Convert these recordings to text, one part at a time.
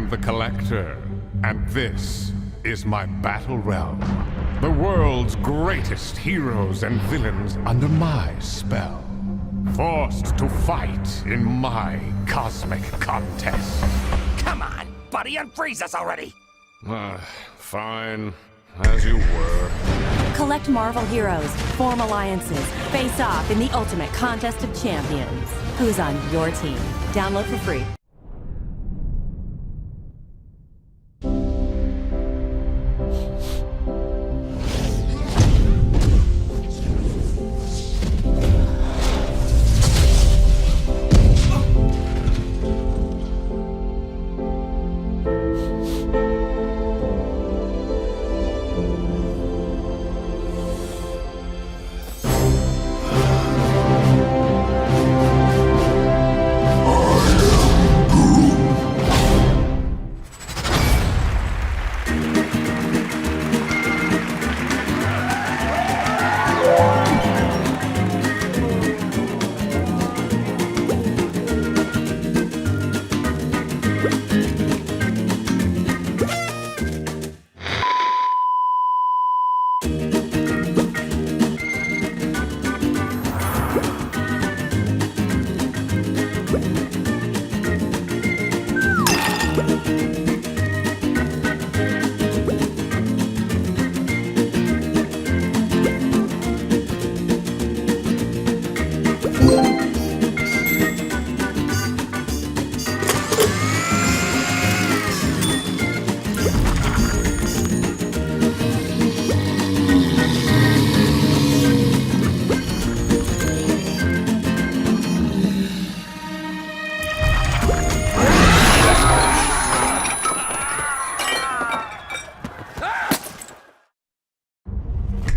am the Collector, and this is my battle realm. The world's greatest heroes and villains under my spell. Forced to fight in my cosmic contest. Come on, buddy, unfreeze us already! Fine. As you were. Collect Marvel heroes, form alliances, face off in the ultimate contest of champions. Who's on your team? Download for free.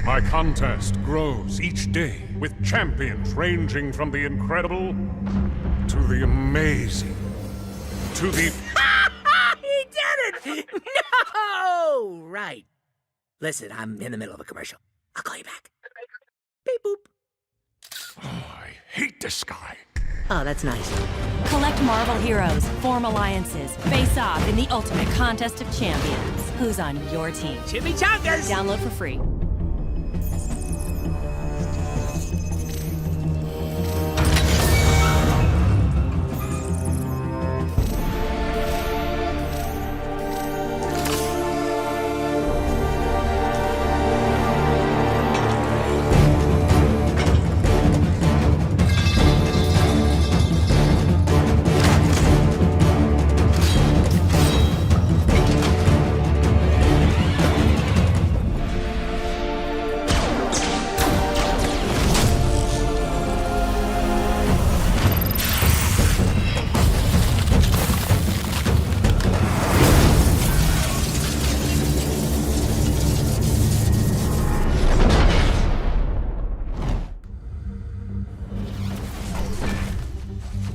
My contest grows each day with champions ranging from the incredible to the amazing to the... He did it! No! Right. Listen, I'm in the middle of a commercial. I'll call you back. Beep boop. Oh, I hate this guy. Oh, that's nice. Collect Marvel heroes, form alliances, face off in the ultimate contest of champions. Who's on your team? Chimichangas! Download for free.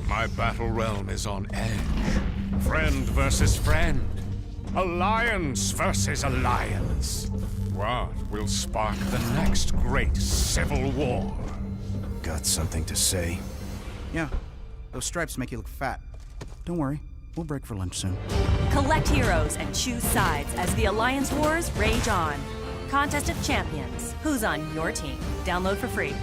My battle realm is on edge. Friend versus friend. Alliance versus alliance. What will spark the next great civil war? Got something to say? Yeah, those stripes make you look fat. Don't worry, we'll break for lunch soon. Collect heroes and choose sides as the Alliance Wars rage on. Contest of Champions. Who's on your team? Download for free.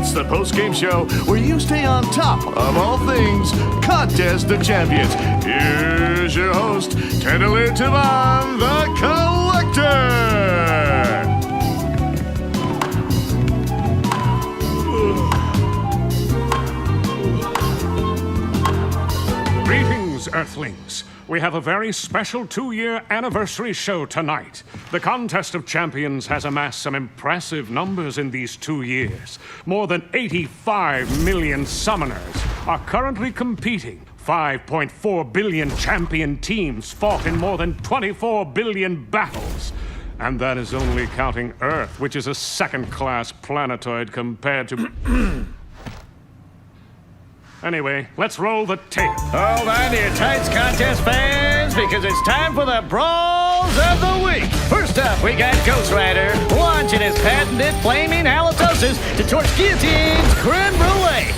It's the post-game show where you stay on top of all things Contest of Champions. Here's your host, Tentative Tivan, the Collector. Greetings, Earthlings. We have a very special 2-year anniversary show tonight. The Contest of Champions has amassed some impressive numbers in these 2 years. More than 85 million summoners are currently competing. 5.4 billion champion teams fought in more than 24 billion battles. And that is only counting Earth, which is a second-class planetoid compared to... Anyway, let's roll the tape. Hold on to your tights, contest fans, because it's time for the Brawls of the Week. First up, we got Ghost Rider launching his patented flaming halitosis to torch guillotines creme brulee.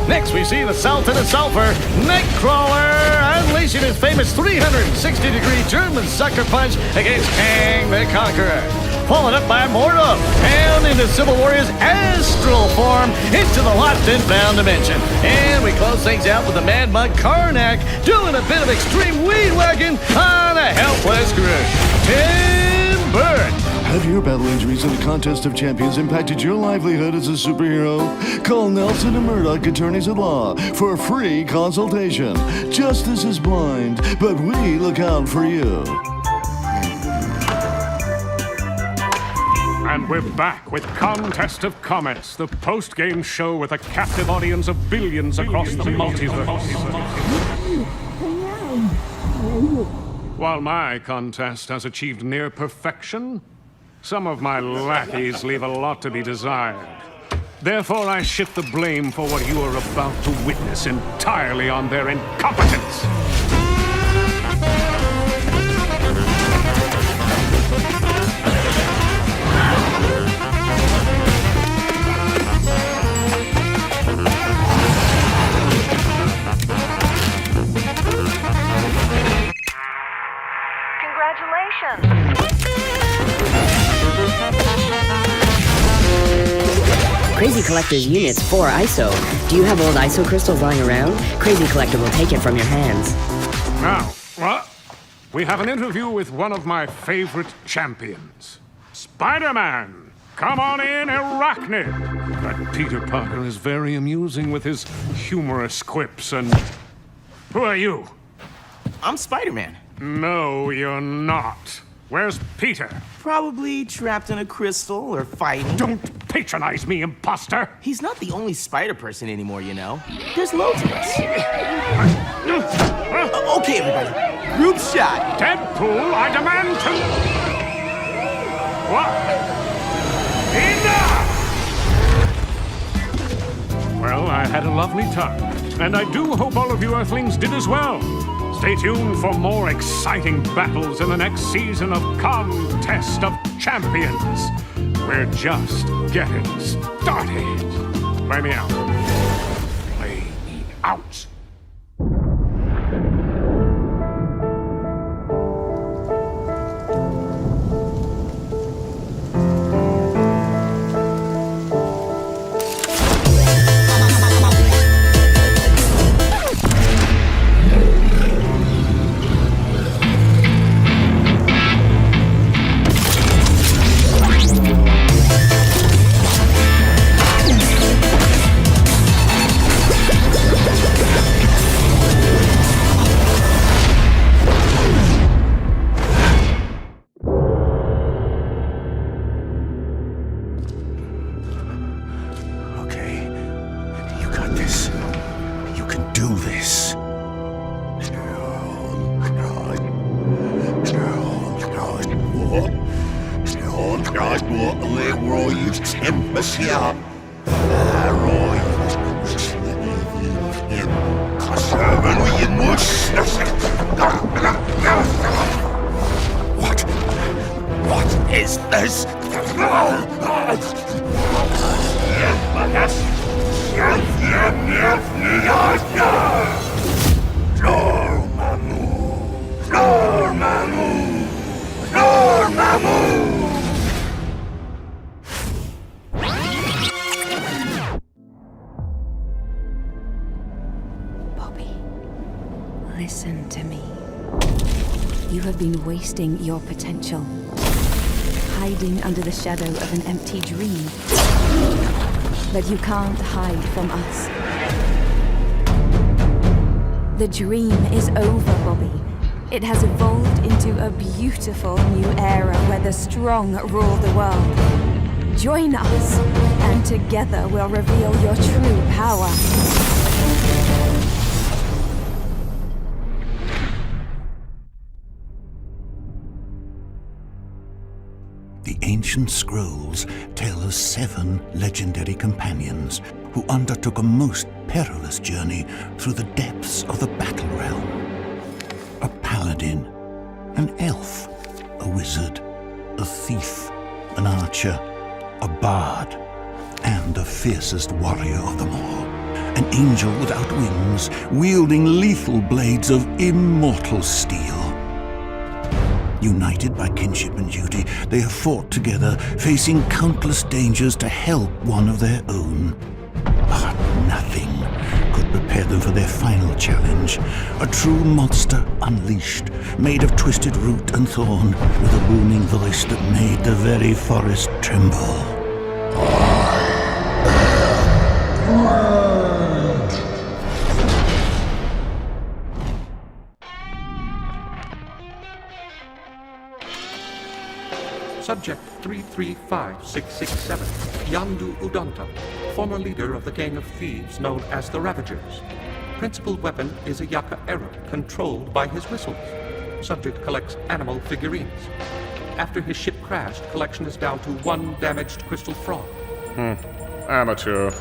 Next, we see the Sultan of Sulphur, Nightcrawler, unleashing his famous 360-degree German sucker punch against Kang the Conqueror. Followed up by Mortal, and into Civil Warrior's astral form into the lost and found dimension. And we close things out with the Mad Monk Karnak doing a bit of extreme weed wagging on a helpless Groot. Tim Burton. Have your battle injuries in the Contest of Champions impacted your livelihood as a superhero? Call Nelson and Murdoch Attorneys at Law for a free consultation. Justice is blind, but we look out for you. And we're back with Contest of Comets, the post-game show with a captive audience of billions across the multiverse. While my contest has achieved near perfection, some of my lackeys leave a lot to be desired. Therefore, I shift the blame for what you are about to witness entirely on their incompetence. Crazy Collector's Unit's 4 ISO. Do you have old ISO crystals lying around? Crazy Collector will take it from your hands. Now, what? We have an interview with one of my favorite champions. Spider-Man! Come on in, Arachnid! That Peter Parker is very amusing with his humorous quips and... Who are you? I'm Spider-Man. No, you're not. Where's Peter? Probably trapped in a crystal or fighting. Don't patronize me, imposter! He's not the only spider person anymore, you know. There's loads of us. Okay, everybody. Group shot. Deadpool, I demand to... What? Enough! Well, I had a lovely time. And I do hope all of you Earthlings did as well. Stay tuned for more exciting battles in the next season of Contest of Champions. We're just getting started. Play me out. Play me out. What is this? Listen to me. You have been wasting your potential, hiding under the shadow of an empty dream. But you can't hide from us. The dream is over, Bobby. It has evolved into a beautiful new era where the strong rule the world. Join us, and together we'll reveal your true power. The ancient scrolls tell of 7 legendary companions who undertook a most perilous journey through the depths of the battle realm. A paladin, an elf, a wizard, a thief, an archer, a bard, and the fiercest warrior of them all, an angel without wings, wielding lethal blades of immortal steel. United by kinship and duty, they have fought together, facing countless dangers to help one of their own. But nothing could prepare them for their final challenge. A true monster unleashed, made of twisted root and thorn, with a booming voice that made the very forest tremble. Subject 335667, Yandu Udonta, former leader of the gang of thieves known as the Ravagers. Principal weapon is a Yaka arrow controlled by his whistles. Subject collects animal figurines. After his ship crashed, collection is down to 1 damaged crystal frog. Amateur.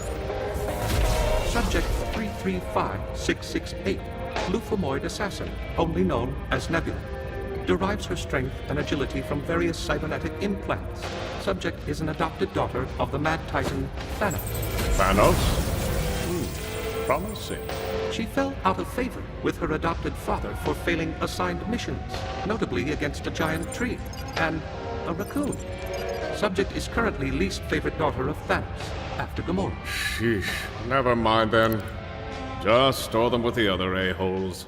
Subject 335668, Lufamoid assassin, only known as Nebula. Derives her strength and agility from various cybernetic implants. Subject is an adopted daughter of the Mad Titan Thanos. Thanos? Promising. She fell out of favor with her adopted father for failing assigned missions, notably against a giant tree and a raccoon. Subject is currently least favorite daughter of Thanos, after Gamora. Sheesh. Never mind then. Just store them with the other a-holes.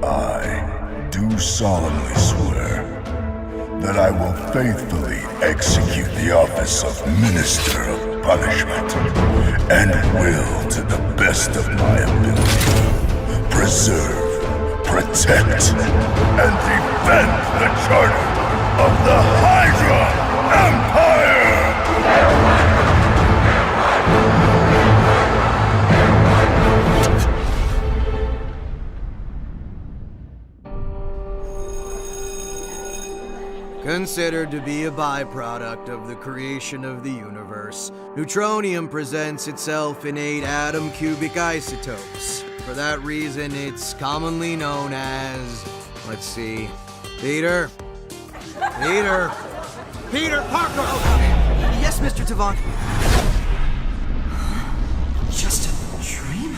I do solemnly swear that I will faithfully execute the office of Minister of Punishment, and will, to the best of my ability, preserve, protect, and defend the charter of the Hydra Empire! Considered to be a byproduct of the creation of the universe, neutronium presents itself in 8 atom cubic isotopes. For that reason, it's commonly known as... let's see... Peter Parker! Oh, yes, Mr. Tavon. Just a dream?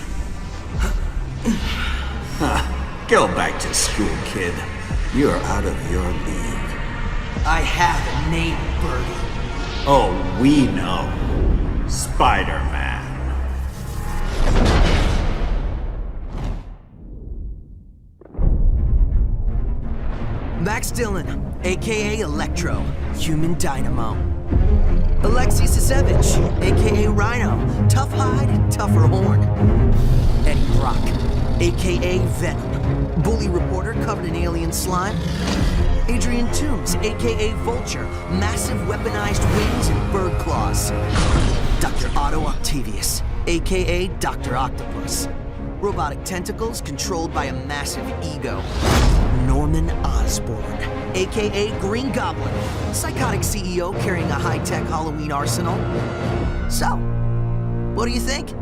Go back to school, kid. You're out of your league. I have a name, Birdie. Oh, we know. Spider-Man. Max Dillon, aka Electro, Human Dynamo. Alexei Sisevich, aka Rhino, tough hide, tougher horn. Eddie Brock, aka Venom, bully reporter covered in alien slime. Adrian Toombs, aka Vulture, massive weaponized wings and bird claws. Dr. Otto Octavius, aka Dr. Octopus. Robotic tentacles controlled by a massive ego. Norman Osborn, aka Green Goblin, psychotic CEO carrying a high-tech Halloween arsenal. So, what do you think?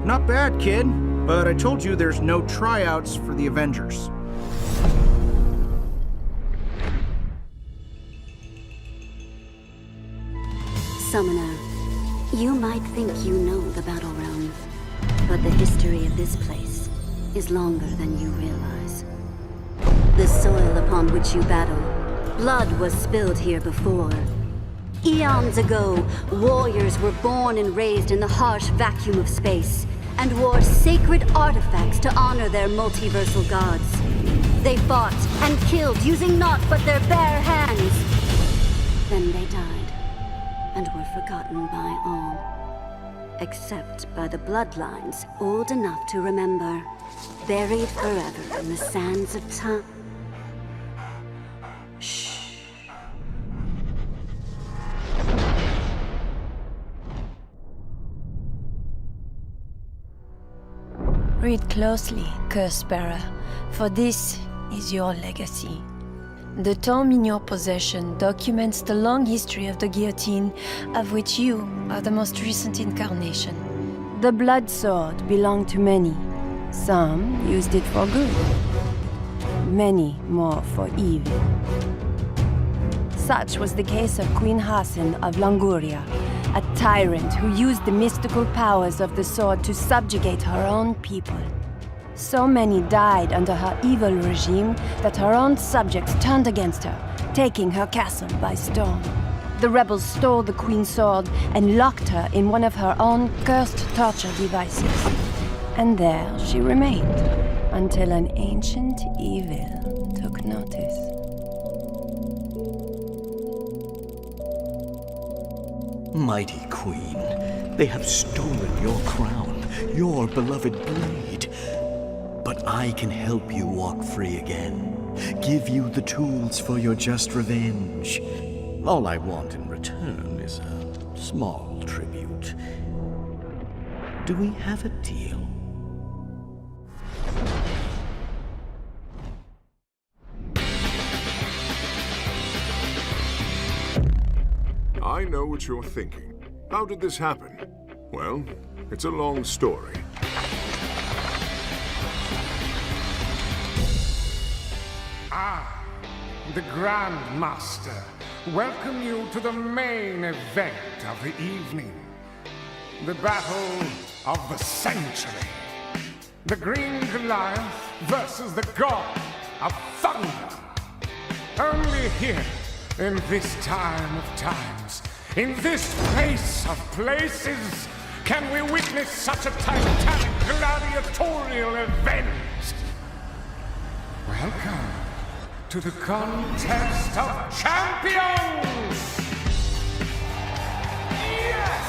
Not bad, kid. But I told you there's no tryouts for the Avengers. Summoner, you might think you know the Battle Realm, but the history of this place is longer than you realize. The soil upon which you battle, blood was spilled here before. Eons ago, warriors were born and raised in the harsh vacuum of space, and wore sacred artifacts to honor their multiversal gods. They fought and killed using naught but their bare hands. Then they died, and were forgotten by all. Except by the bloodlines old enough to remember, buried forever in the sands of time. Shh. Read closely, Curse-Bearer, for this is your legacy. The tome in your possession documents the long history of the guillotine, of which you are the most recent incarnation. The blood sword belonged to many. Some used it for good. Many more for evil. Such was the case of Queen Hassan of Languria, a tyrant who used the mystical powers of the sword to subjugate her own people. So many died under her evil regime that her own subjects turned against her, taking her castle by storm. The rebels stole the Queen's sword and locked her in one of her own cursed torture devices. And there she remained, until an ancient evil took notice. Mighty Queen, they have stolen your crown, your beloved blade. But I can help you walk free again, give you the tools for your just revenge. All I want in return is a small tribute. Do we have a deal? I know what you're thinking. How did this happen? Well, it's a long story. The Grand Master, welcome you to the main event of the evening. The battle of the century. The Green Goliath versus the God of Thunder. Only here, in this time of times, in this place of places, can we witness such a titanic gladiatorial event. Welcome to the contest of champions! Yes!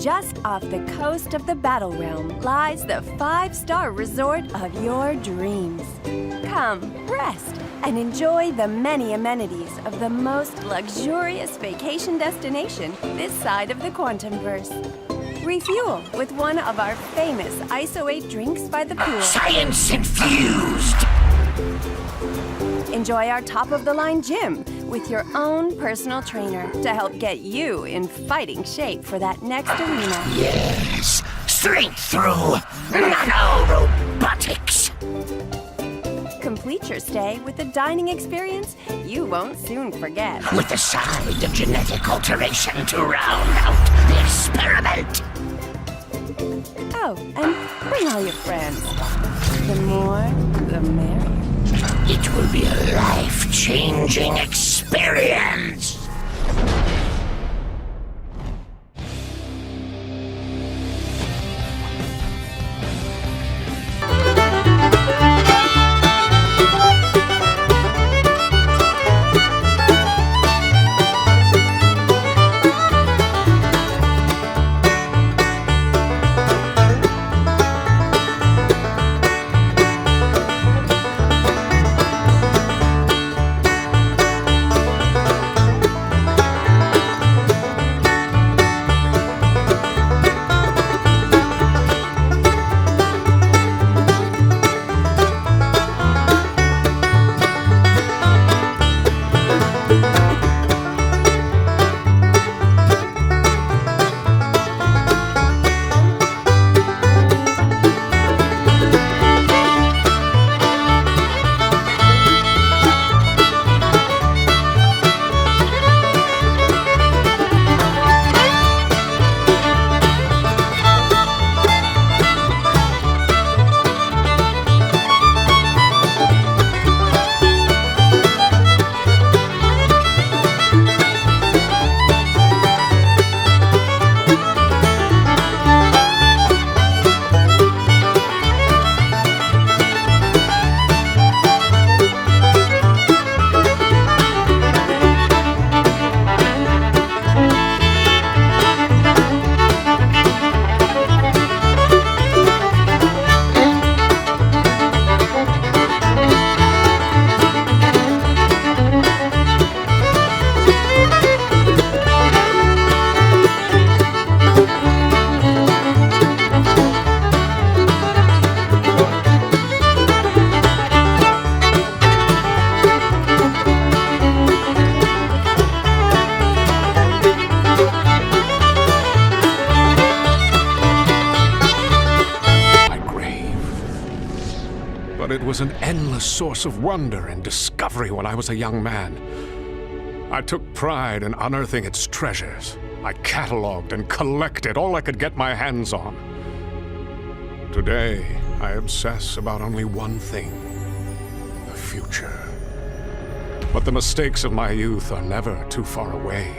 Just off the coast of the Battle Realm lies the 5-star resort of your dreams. Come, rest, and enjoy the many amenities of the most luxurious vacation destination this side of the Quantumverse. Refuel with one of our famous ISO 8 drinks by the pool. Science infused! Enjoy our top-of-the-line gym with your own personal trainer to help get you in fighting shape for that next arena. Yes, straight through nano-robotics. Complete your stay with a dining experience you won't soon forget. With a side of genetic alteration to round out the experiment. Oh, and bring all your friends. The more, the merrier. It will be a life-changing experience. childhood was an endless source of wonder and discovery when I was a young man. I took pride in unearthing its treasures. I cataloged and collected all I could get my hands on. Today, I obsess about only one thing: the future. But the mistakes of my youth are never too far away.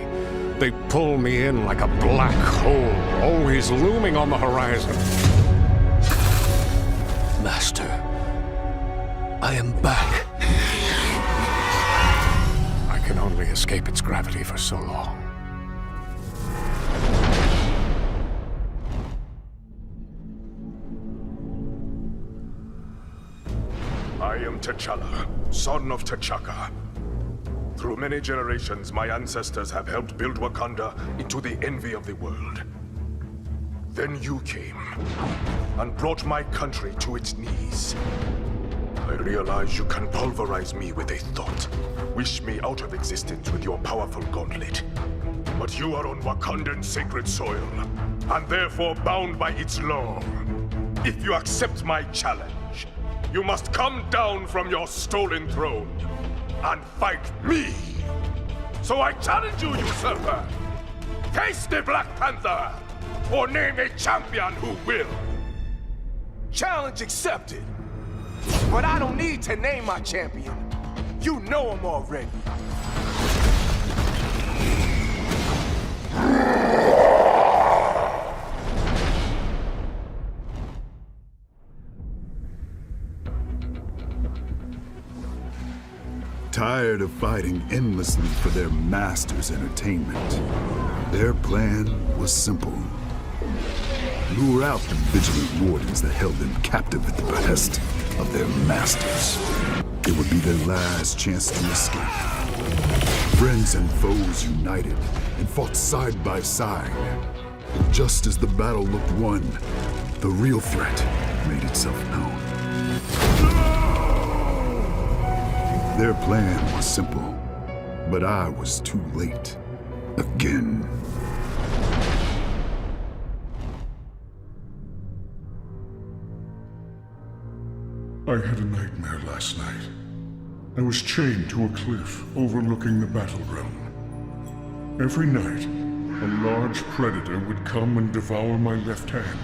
They pull me in like a black hole, always looming on the horizon. Master, I am back. I can only escape its gravity for so long. I am T'Challa, son of T'Chaka. Through many generations, my ancestors have helped build Wakanda into the envy of the world. Then you came and brought my country to its knees. I realize you can pulverize me with a thought, wish me out of existence with your powerful gauntlet. But you are on Wakandan sacred soil, and therefore bound by its law. If you accept my challenge, you must come down from your stolen throne and fight me. So I challenge you, usurper. Face the Black Panther, or name a champion who will. Challenge accepted. But I don't need to name my champion. You know him already. Tired of fighting endlessly for their master's entertainment, their plan was simple. Lure out the vigilant wardens that held them captive at the behest of their masters. It would be their last chance to escape. Friends and foes united and fought side by side. Just as the battle looked won, the real threat made itself known. Their plan was simple, but I was too late. Again. I had a nightmare last night. I was chained to a cliff overlooking the battle realm. Every night, a large predator would come and devour my left hand,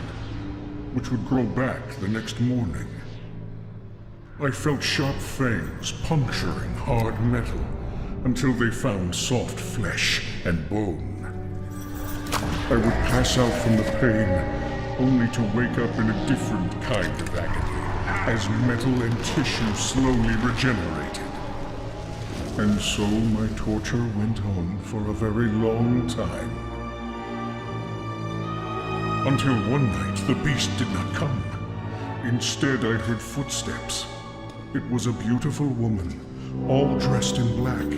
which would grow back the next morning. I felt sharp fangs puncturing hard metal until they found soft flesh and bone. I would pass out from the pain, only to wake up in a different kind of agony, as metal and tissue slowly regenerated. And so my torture went on for a very long time. Until one night, the beast did not come. Instead, I heard footsteps. It was a beautiful woman, all dressed in black.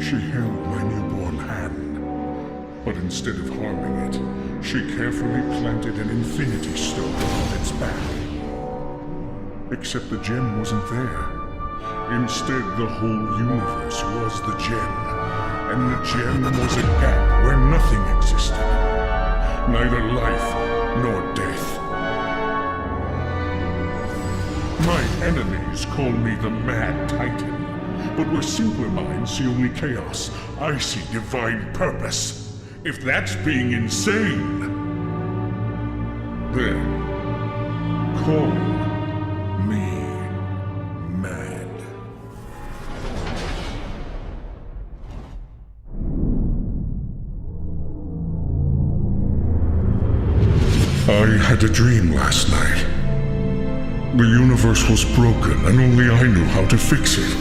She held my newborn hand, but instead of harming it, she carefully planted an infinity stone on its back. Except the gem wasn't there. Instead, the whole universe was the gem, and the gem was a gap where nothing existed. Neither life nor death. My enemies call me the Mad Titan, but where simpler minds see only chaos, I see divine purpose. If that's being insane, then call me mad. I had a dream last night. The universe was broken, and only I knew how to fix it.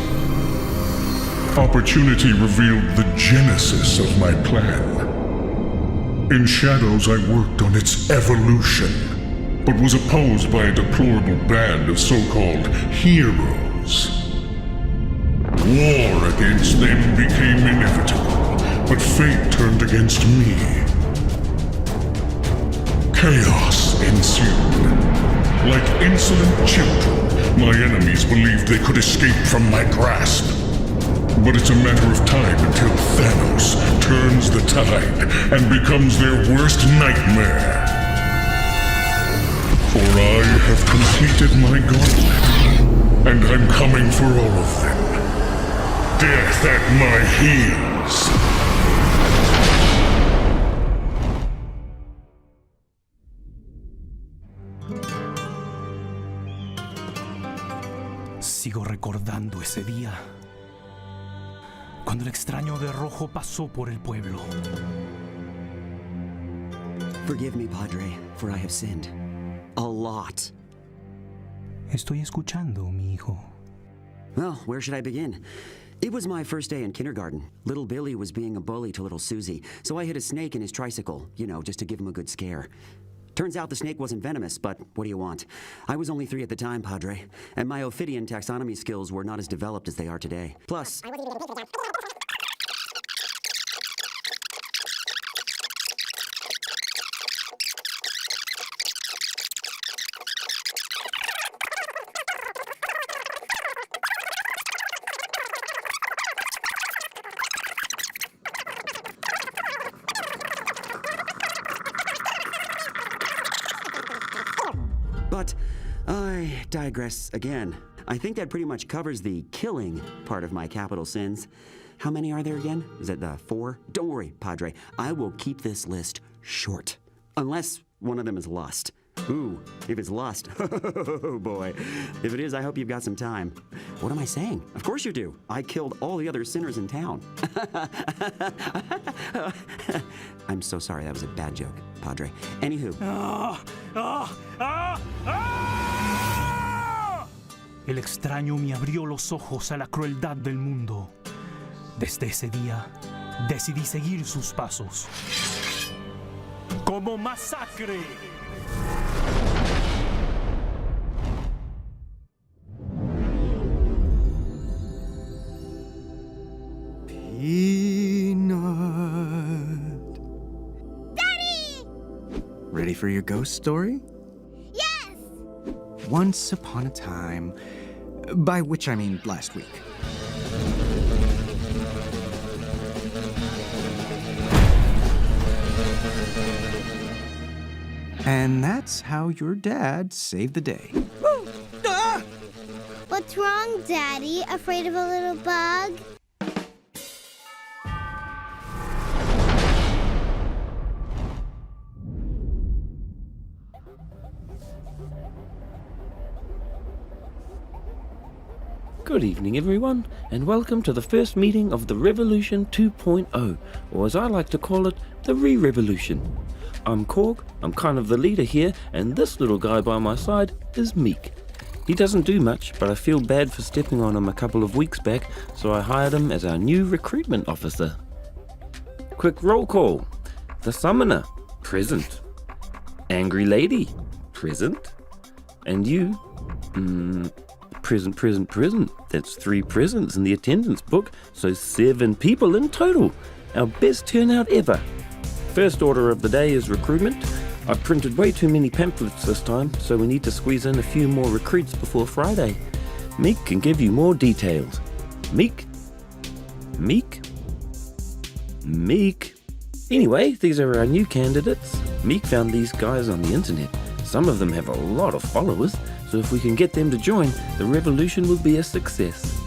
Opportunity revealed the genesis of my plan. In shadows, I worked on its evolution, but was opposed by a deplorable band of so-called heroes. War against them became inevitable, but fate turned against me. Chaos ensued. Like insolent children, my enemies believed they could escape from my grasp. But it's a matter of time until Thanos turns the tide and becomes their worst nightmare. For I have completed my gauntlet, and I'm coming for all of them. Death at my heels. Sigo recordando ese día, cuando el extraño de rojo pasó por el pueblo. Forgive me, Padre, for I have sinned. A lot. Estoy escuchando, mi hijo. Well, where should I begin? It was my first day in kindergarten. Little Billy was being a bully to little Susie, so I hit a snake in his tricycle, just to give him a good scare. Turns out the snake wasn't venomous, but what do you want? I was only 3 at the time, Padre, and my Ophidian taxonomy skills were not as developed as they are today. Plus, But I digress again. I think that pretty much covers the killing part of my capital sins. How many are there again? Is it 4? Don't worry, Padre. I will keep this list short. Unless one of them is lust. Ooh, if it's lust. Oh boy. If it is, I hope you've got some time. What am I saying? Of course you do. I killed all the other sinners in town. I'm so sorry, that was a bad joke, Padre. Anywho. El extraño me abrió los ojos a la crueldad del mundo. Desde ese día, decidí seguir sus pasos. ¡Como masacre! Peanut. Daddy! Ready for your ghost story? Yes! Once upon a time, by which I mean last week. And that's how your dad saved the day. What's wrong, Daddy? Afraid of a little bug? Good evening everyone, and welcome to the first meeting of the Revolution 2.0, or as I like to call it, the Re-Revolution. I'm Korg, I'm kind of the leader here, and this little guy by my side is Meek. He doesn't do much, but I feel bad for stepping on him a couple of weeks back, so I hired him as our new recruitment officer. Quick roll call. The Summoner, present. Angry Lady, present. And you, present. That's 3 presents in the attendance book, so 7 people in total. Our best turnout ever. First order of the day is recruitment. I've printed way too many pamphlets this time, so we need to squeeze in a few more recruits before Friday. Meek can give you more details. Meek? Anyway, these are our new candidates. Meek found these guys on the internet. Some of them have a lot of followers, so if we can get them to join, the revolution will be a success.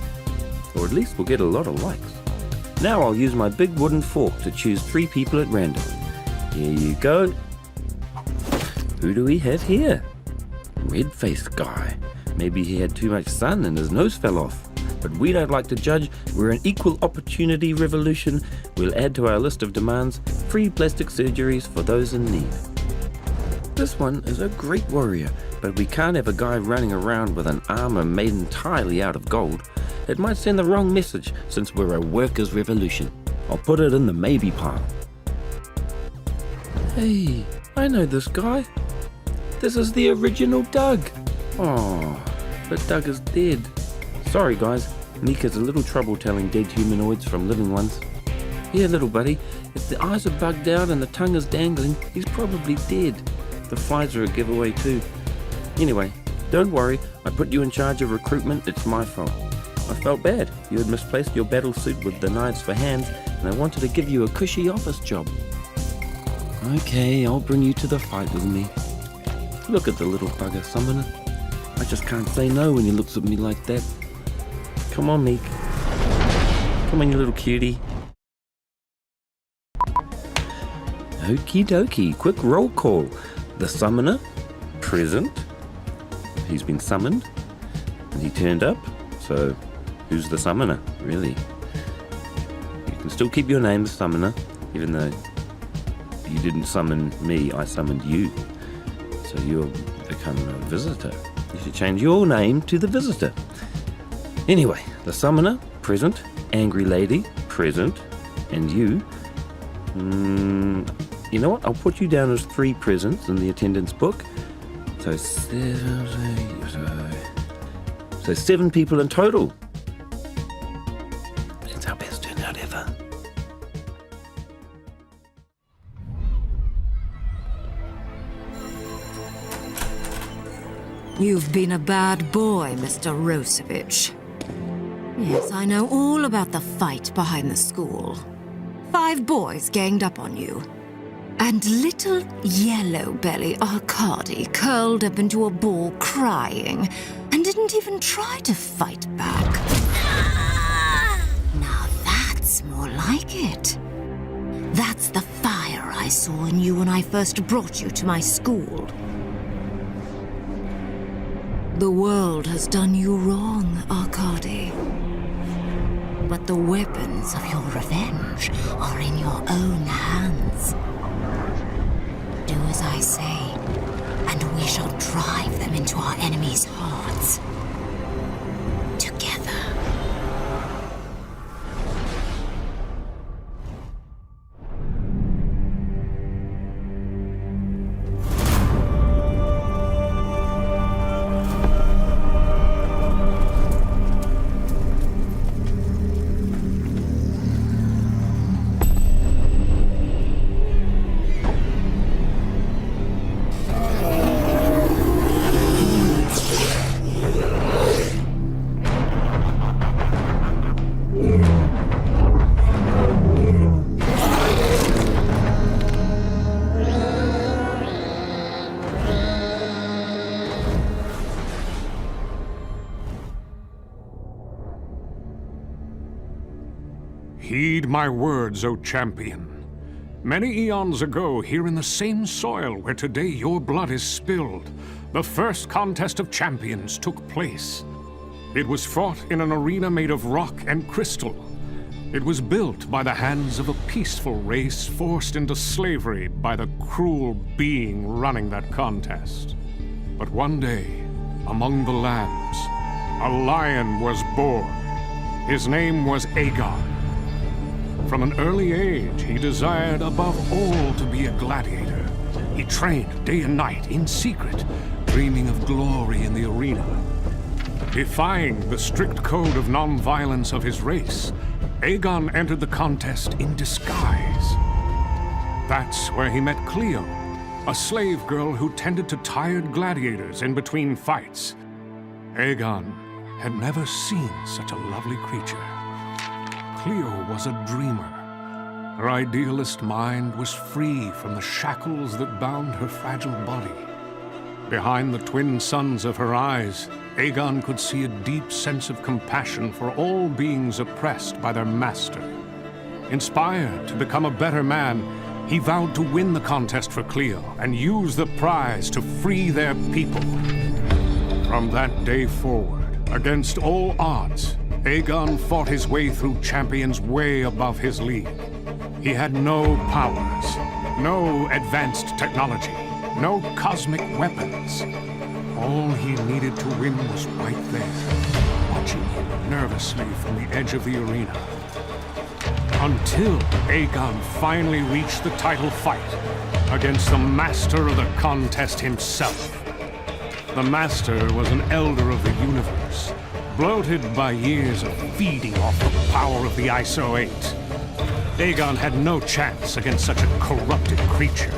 Or at least we'll get a lot of likes. Now I'll use my big wooden fork to choose 3 people at random. Here you go. Who do we have here? Red-faced guy. Maybe he had too much sun and his nose fell off. But we don't like to judge. We're an equal opportunity revolution. We'll add to our list of demands free plastic surgeries for those in need. This one is a great warrior, but we can't have a guy running around with an armor made entirely out of gold. It might send the wrong message since we're a workers' revolution. I'll put it in the maybe pile. Hey, I know this guy. This is the original Doug. Oh, but Doug is dead. Sorry guys, Meek has a little trouble telling dead humanoids from living ones. Here little buddy, if the eyes are bugged out and the tongue is dangling, he's probably dead. The flies are a giveaway too. Anyway, don't worry, I put you in charge of recruitment, it's my fault. I felt bad, you had misplaced your battle suit with the knives for hands, and I wanted to give you a cushy office job. Okay, I'll bring you to the fight with me. Look at the little bugger, Summoner. I just can't say no when he looks at me like that. Come on, Meek. Come on, you little cutie. Okie dokie, quick roll call. The Summoner, present. He's been summoned, and he turned up, so who's the Summoner, really? You can still keep your name, the Summoner, even though you didn't summon me, I summoned you. So you'll become a visitor. You should change your name to the Visitor. Anyway, the Summoner, present. Angry Lady, present. And you, you know what? I'll put you down as 3 presents in the attendance book. So 7 people in total. That's our best turnout ever. You've been a bad boy, Mr. Rosevich. Yes, I know all about the fight behind the school. 5 boys ganged up on you. And little yellow-belly Arkady curled up into a ball crying and didn't even try to fight back. Now that's more like it. That's the fire I saw in you when I first brought you to my school. The world has done you wrong, Arkady. But the weapons of your revenge are in your own hands. Do as I say, and we shall drive them into our enemies' hearts. Together. Heed my words, O champion. Many eons ago, here in the same soil where today your blood is spilled, the first contest of champions took place. It was fought in an arena made of rock and crystal. It was built by the hands of a peaceful race forced into slavery by the cruel being running that contest. But one day, among the lambs, a lion was born. His name was Aegon. From an early age, he desired above all to be a gladiator. He trained day and night in secret, dreaming of glory in the arena. Defying the strict code of non-violence of his race, Aegon entered the contest in disguise. That's where he met Cleo, a slave girl who tended to tired gladiators in between fights. Aegon had never seen such a lovely creature. Cleo was a dreamer. Her idealist mind was free from the shackles that bound her fragile body. Behind the twin suns of her eyes, Aegon could see a deep sense of compassion for all beings oppressed by their master. Inspired to become a better man, he vowed to win the contest for Cleo and use the prize to free their people. From that day forward, against all odds, Aegon fought his way through champions way above his league. He had no powers, no advanced technology, no cosmic weapons. All he needed to win was right there, watching him nervously from the edge of the arena. Until Aegon finally reached the title fight against the master of the contest himself. The master was an elder of the universe, bloated by years of feeding off the power of the ISO 8. Aegon had no chance against such a corrupted creature.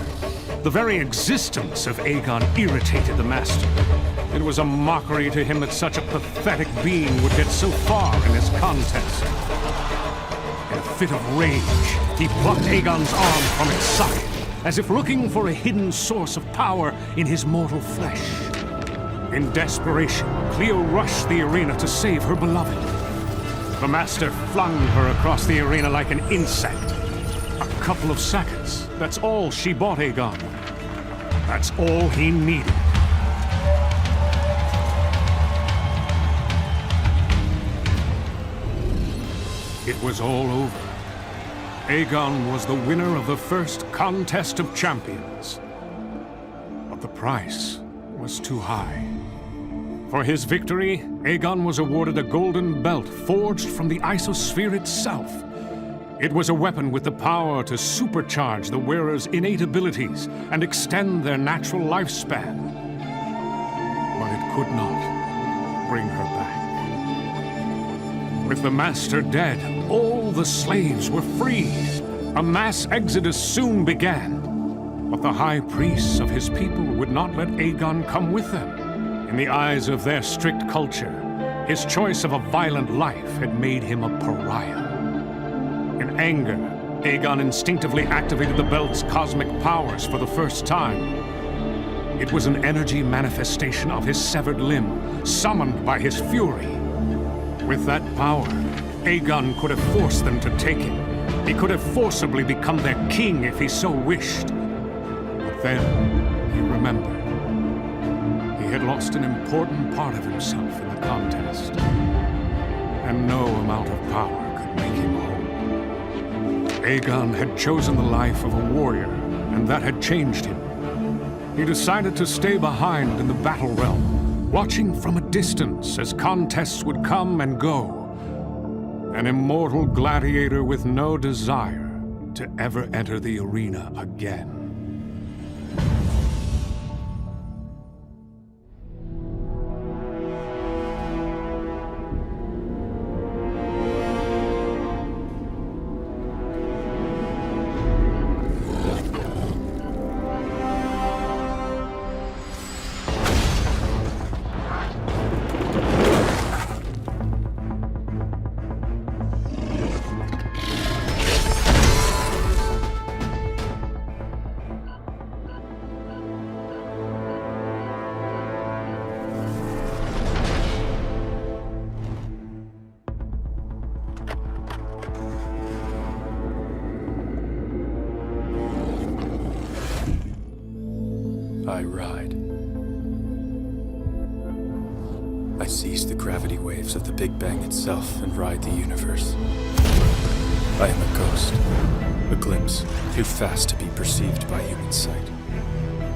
The very existence of Aegon irritated the master. It was a mockery to him that such a pathetic being would get so far in his contest. In a fit of rage, he plucked Aegon's arm from its socket as if looking for a hidden source of power in his mortal flesh. In desperation, Cleo rushed the arena to save her beloved. The Master flung her across the arena like an insect. A couple of seconds, that's all she bought Aegon. That's all he needed. It was all over. Aegon was the winner of the first contest of champions. But the price was too high. For his victory, Aegon was awarded a golden belt forged from the isosphere itself. It was a weapon with the power to supercharge the wearer's innate abilities and extend their natural lifespan. But it could not bring her back. With the Master dead, all the slaves were freed. A mass exodus soon began. But the high priests of his people would not let Aegon come with them. In the eyes of their strict culture, his choice of a violent life had made him a pariah. In anger, Aegon instinctively activated the belt's cosmic powers for the first time. It was an energy manifestation of his severed limb, summoned by his fury. With that power, Aegon could have forced them to take it. He could have forcibly become their king if he so wished. But then, he remembered. He had lost an important part of himself in the contest. And no amount of power could make him whole. Aegon had chosen the life of a warrior, and that had changed him. He decided to stay behind in the battle realm, watching from a distance as contests would come and go. An immortal gladiator with no desire to ever enter the arena again. I ride. I seize the gravity waves of the Big Bang itself and ride the universe. I am a ghost, a glimpse too fast to be perceived by human sight.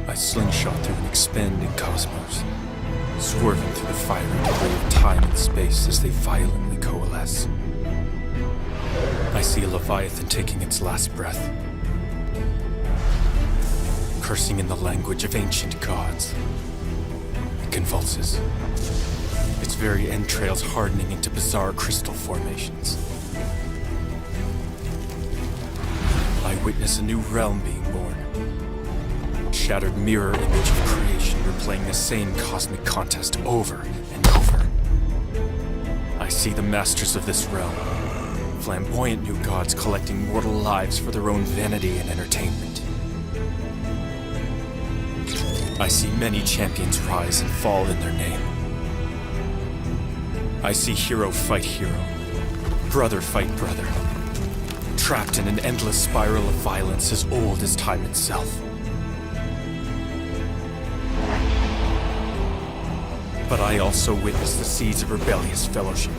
I slingshot through an expanding cosmos, swerving through the fiery debris of time and space as they violently coalesce. I see a Leviathan taking its last breath, cursing in the language of ancient gods. It convulses, its very entrails hardening into bizarre crystal formations. I witness a new realm being born. Shattered mirror image of creation replaying the same cosmic contest over and over. I see the masters of this realm, flamboyant new gods collecting mortal lives for their own vanity and entertainment. I see many champions rise and fall in their name. I see hero fight hero, brother fight brother, trapped in an endless spiral of violence as old as time itself. But I also witness the seeds of rebellious fellowship.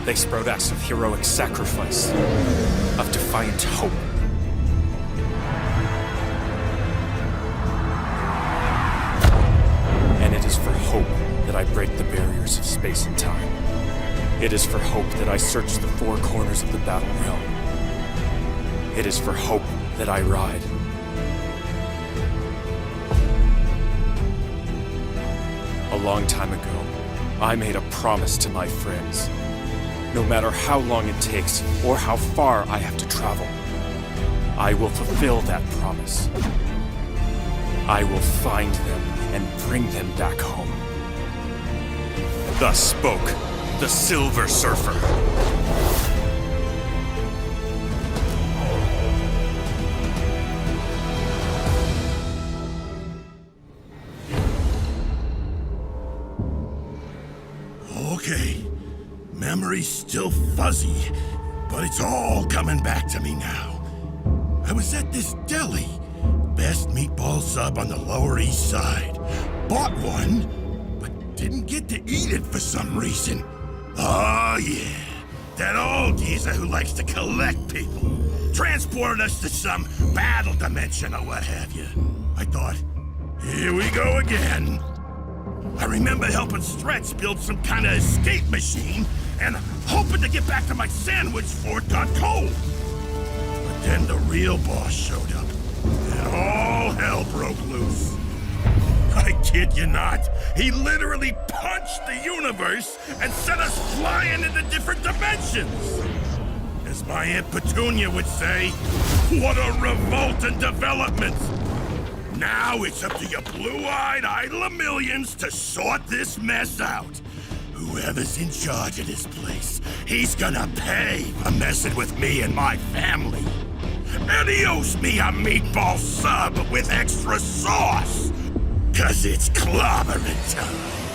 They sprout acts of heroic sacrifice, of defiant hope. Hope that I break the barriers of space and time. It is for hope that I search the four corners of the battle realm. It is for hope that I ride. A long time ago, I made a promise to my friends. No matter how long it takes or how far I have to travel, I will fulfill that promise. I will find them and bring them back home. Thus spoke the Silver Surfer. memory's still fuzzy, but it's all coming back to me now. I was at this deli. Best meatball sub on the Lower East Side. Bought one, but didn't get to eat it for some reason. Oh yeah, that old geezer who likes to collect people. Transported us to some battle dimension or what have you. I thought, here we go again. I remember helping Stretch build some kind of escape machine and hoping to get back to my sandwich before it got cold. But then the real boss showed up, and all hell broke loose. I kid you not, he literally punched the universe and sent us flying into different dimensions. As my Aunt Petunia would say, what a revolt and development! Now it's up to your blue-eyed idol of millions to sort this mess out. Whoever's in charge of this place, he's gonna pay for messing with me and my family. And he owes me a meatball sub with extra sauce, 'cause it's clobbering time.